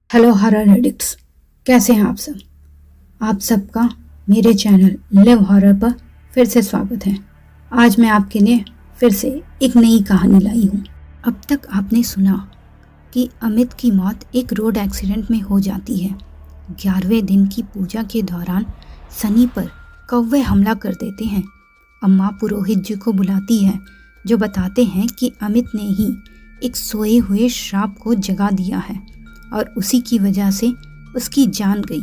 Hello horror addicts, कैसे हैं आप सब। आप सबका मेरे चैनल लिव हॉरर पर फिर से स्वागत है। आज मैं आपके लिए फिर से एक नई कहानी लाई हूँ। अब तक आपने सुना कि अमित की मौत एक रोड एक्सीडेंट में हो जाती है। 11वें दिन की पूजा के दौरान सनी पर कौवे हमला कर देते हैं। अम्मा पुरोहित जी को बुलाती है, जो बताते हैं कि अमित ने ही एक सोए हुए श्राप को जगा दिया है और उसी की वजह से उसकी जान गई।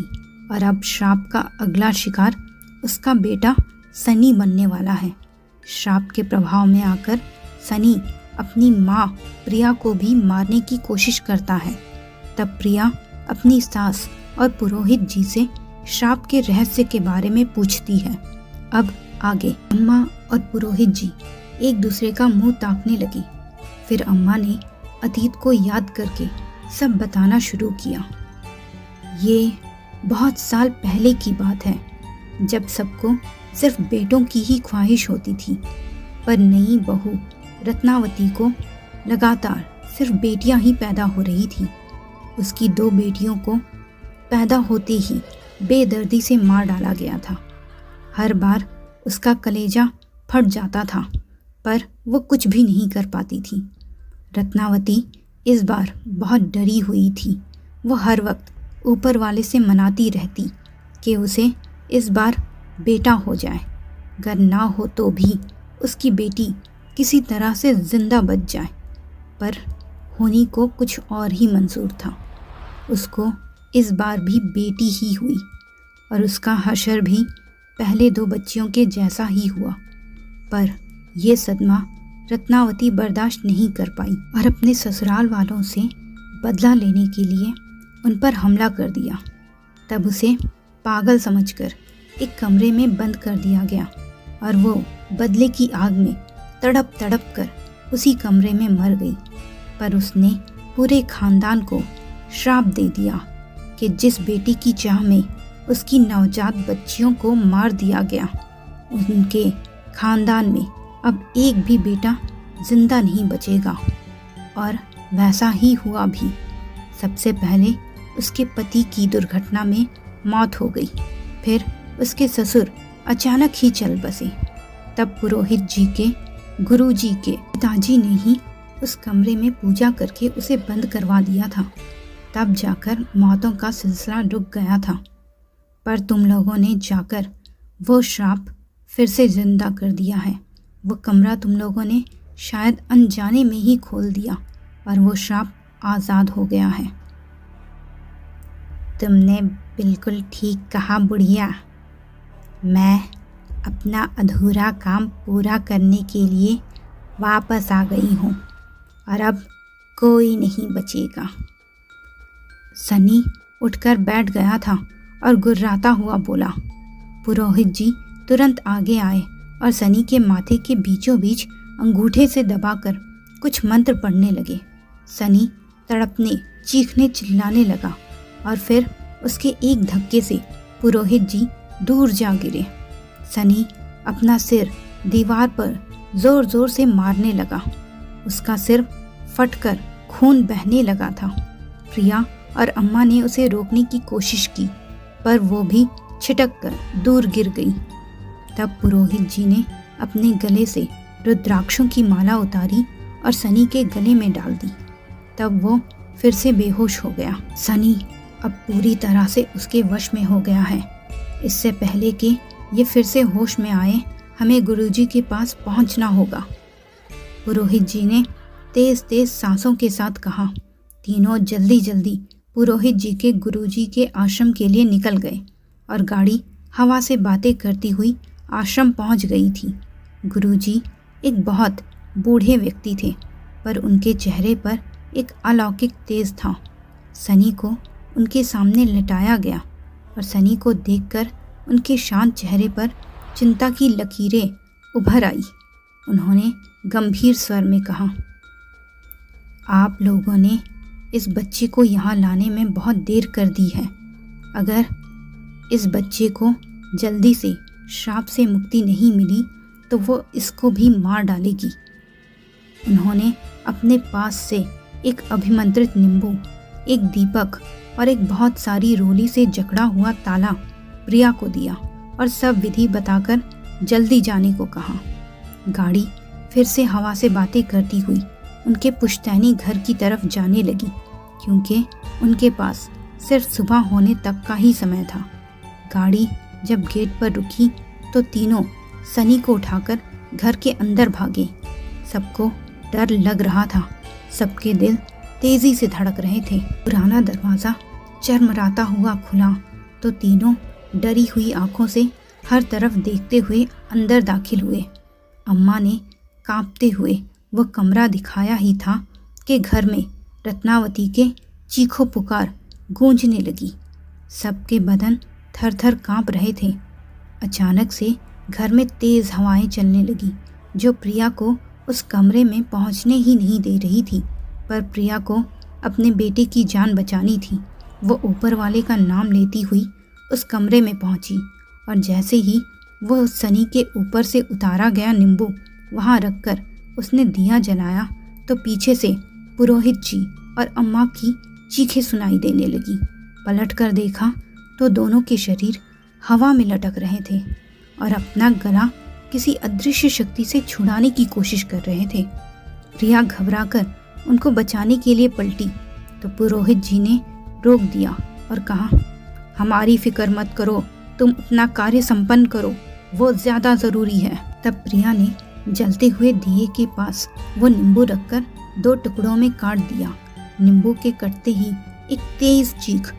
और अब श्राप का अगला शिकार उसका बेटा सनी बनने वाला है। श्राप के प्रभाव में आकर सनी अपनी माँ प्रिया को भी मारने की कोशिश करता है। तब प्रिया अपनी सास और पुरोहित जी से श्राप के रहस्य के बारे में पूछती है। अब आगे अम्मा और पुरोहित जी एक दूसरे का मुंह ताकने लगी। फिर अम्मा ने अतीत को याद करके सब बताना शुरू किया। ये बहुत साल पहले की बात है, जब सबको सिर्फ बेटों की ही ख्वाहिश होती थी, पर नई बहू रत्नावती को लगातार सिर्फ बेटियां ही पैदा हो रही थी। उसकी 2 बेटियों को पैदा होते ही बेदर्दी से मार डाला गया था। हर बार उसका कलेजा फट जाता था, पर वो कुछ भी नहीं कर पाती थी। रत्नावती इस बार बहुत डरी हुई थी। वो हर वक्त ऊपर वाले से मनाती रहती कि उसे इस बार बेटा हो जाए, अगर ना हो तो भी उसकी बेटी किसी तरह से जिंदा बच जाए। पर होनी को कुछ और ही मंजूर था। उसको इस बार भी बेटी ही हुई और उसका हशर भी पहले 2 बच्चियों के जैसा ही हुआ। पर यह सदमा रत्नावती बर्दाश्त नहीं कर पाई और अपने ससुराल वालों से बदला लेने के लिए उन पर हमला कर दिया। तब उसे पागल समझकर एक कमरे में बंद कर दिया गया और वो बदले की आग में तड़प तड़प कर उसी कमरे में मर गई। पर उसने पूरे खानदान को श्राप दे दिया कि जिस बेटी की चाह में उसकी नवजात बच्चियों को मार दिया गया, उनके खानदान में अब एक भी बेटा जिंदा नहीं बचेगा। और वैसा ही हुआ भी। सबसे पहले उसके पति की दुर्घटना में मौत हो गई, फिर उसके ससुर अचानक ही चल बसे। तब पुरोहित जी के गुरु जी के पिताजी ने ही उस कमरे में पूजा करके उसे बंद करवा दिया था। तब जाकर मौतों का सिलसिला रुक गया था। पर तुम लोगों ने जाकर वो श्राप फिर से जिंदा कर दिया है। वो कमरा तुम लोगों ने शायद अनजाने में ही खोल दिया और वो श्राप आज़ाद हो गया है। तुमने बिल्कुल ठीक कहा बुढ़िया। मैं अपना अधूरा काम पूरा करने के लिए वापस आ गई हूँ और अब कोई नहीं बचेगा। सनी उठकर बैठ गया था और गुर्राता हुआ बोला। पुरोहित जी तुरंत आगे आए और सनी के माथे के बीचों बीच अंगूठे से दबाकर कुछ मंत्र पढ़ने लगे। सनी तड़पने, चीखने, चिल्लाने लगा और फिर उसके एक धक्के से पुरोहित जी दूर जा गिरे। सनी अपना सिर दीवार पर जोर जोर से मारने लगा। उसका सिर फटकर खून बहने लगा था। प्रिया और अम्मा ने उसे रोकने की कोशिश की, पर वो भी छिटक कर दूर गिर गई। तब पुरोहित जी ने अपने गले से रुद्राक्षों की माला उतारी और सनी के गले में डाल दी। तब वो फिर से बेहोश हो गया। सनी अब पूरी तरह से उसके वश में हो गया है। इससे पहले कि ये फिर से होश में आए, हमें गुरुजी के पास पहुंचना होगा। पुरोहित जी ने तेज तेज सांसों के साथ कहा। तीनों जल्दी जल्दी पुरोहित जी के गुरुजी के आश्रम के लिए निकल गए और गाड़ी हवा से बातें करती हुई आश्रम पहुंच गई थी। गुरुजी एक बहुत बूढ़े व्यक्ति थे, पर उनके चेहरे पर एक अलौकिक तेज था। सनी को उनके सामने लिटाया गया और सनी को देखकर उनके शांत चेहरे पर चिंता की लकीरें उभर आई। उन्होंने गंभीर स्वर में कहा, आप लोगों ने इस बच्चे को यहाँ लाने में बहुत देर कर दी है। अगर इस बच्चे को जल्दी से श्राप से मुक्ति नहीं मिली तो वो इसको भी मार डालेगी। उन्होंने अपने पास से एक अभिमंत्रित नींबू, एक दीपक और एक बहुत सारी रोली से जकड़ा हुआ ताला प्रिया को दिया और सब विधि बताकर जल्दी जाने को कहा। गाड़ी फिर से हवा से बातें करती हुई उनके पुश्तैनी घर की तरफ जाने लगी, क्योंकि उनके पास सिर्फ सुबह होने तक का ही समय था। गाड़ी जब गेट पर रुकी तो तीनों सनी को उठाकर घर के अंदर भागे। सबको डर लग रहा था, सबके दिल तेजी से धड़क रहे थे। पुराना दरवाज़ा चरमराता हुआ खुला तो तीनों डरी हुई आंखों से हर तरफ देखते हुए अंदर दाखिल हुए। अम्मा ने कांपते हुए वह कमरा दिखाया ही था कि घर में रत्नावती के चीखो पुकार गूंजने लगी। सबके बदन थर थर कांप रहे थे। अचानक से घर में तेज़ हवाएं चलने लगी जो प्रिया को उस कमरे में पहुंचने ही नहीं दे रही थी। पर प्रिया को अपने बेटे की जान बचानी थी। वो ऊपर वाले का नाम लेती हुई उस कमरे में पहुंची और जैसे ही वह उस सनी के ऊपर से उतारा गया नींबू वहां रखकर उसने दिया जलाया तो पीछे से पुरोहित जी और अम्मा की चीखें सुनाई देने लगी। पलट कर देखा तो दोनों के शरीर हवा में लटक रहे थे और अपना गला किसी अदृश्य शक्ति से छुड़ाने की कोशिश कर रहे थे। प्रिया घबराकर उनको बचाने के लिए पलटी तो पुरोहित जी ने रोक दिया और कहा, हमारी फिक्र मत करो, तुम अपना कार्य संपन्न करो, वो ज्यादा जरूरी है। तब प्रिया ने जलते हुए दिए के पास वो नींबू रखकर 2 टुकड़ों में काट दिया। नींबू के कटते ही एक तेज चीख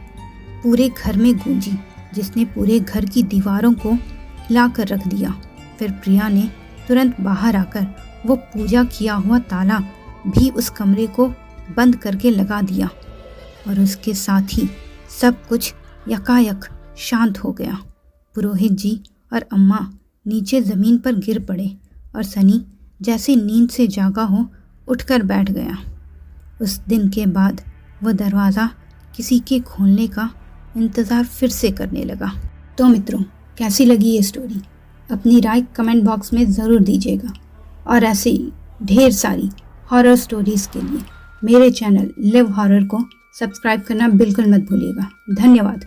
पूरे घर में गूंजी जिसने पूरे घर की दीवारों को हिला कर रख दिया। फिर प्रिया ने तुरंत बाहर आकर वो पूजा किया हुआ ताला भी उस कमरे को बंद करके लगा दिया और उसके साथ ही सब कुछ यकायक शांत हो गया। पुरोहित जी और अम्मा नीचे ज़मीन पर गिर पड़े और सनी जैसे नींद से जागा हो उठकर बैठ गया। उस दिन के बाद वह दरवाज़ा किसी के खोलने का इंतज़ार फिर से करने लगा। तो मित्रों, कैसी लगी ये स्टोरी? अपनी राय कमेंट बॉक्स में ज़रूर दीजिएगा और ऐसे ही ढेर सारी हॉरर स्टोरीज़ के लिए मेरे चैनल लिव हॉरर को सब्सक्राइब करना बिल्कुल मत भूलिएगा। धन्यवाद।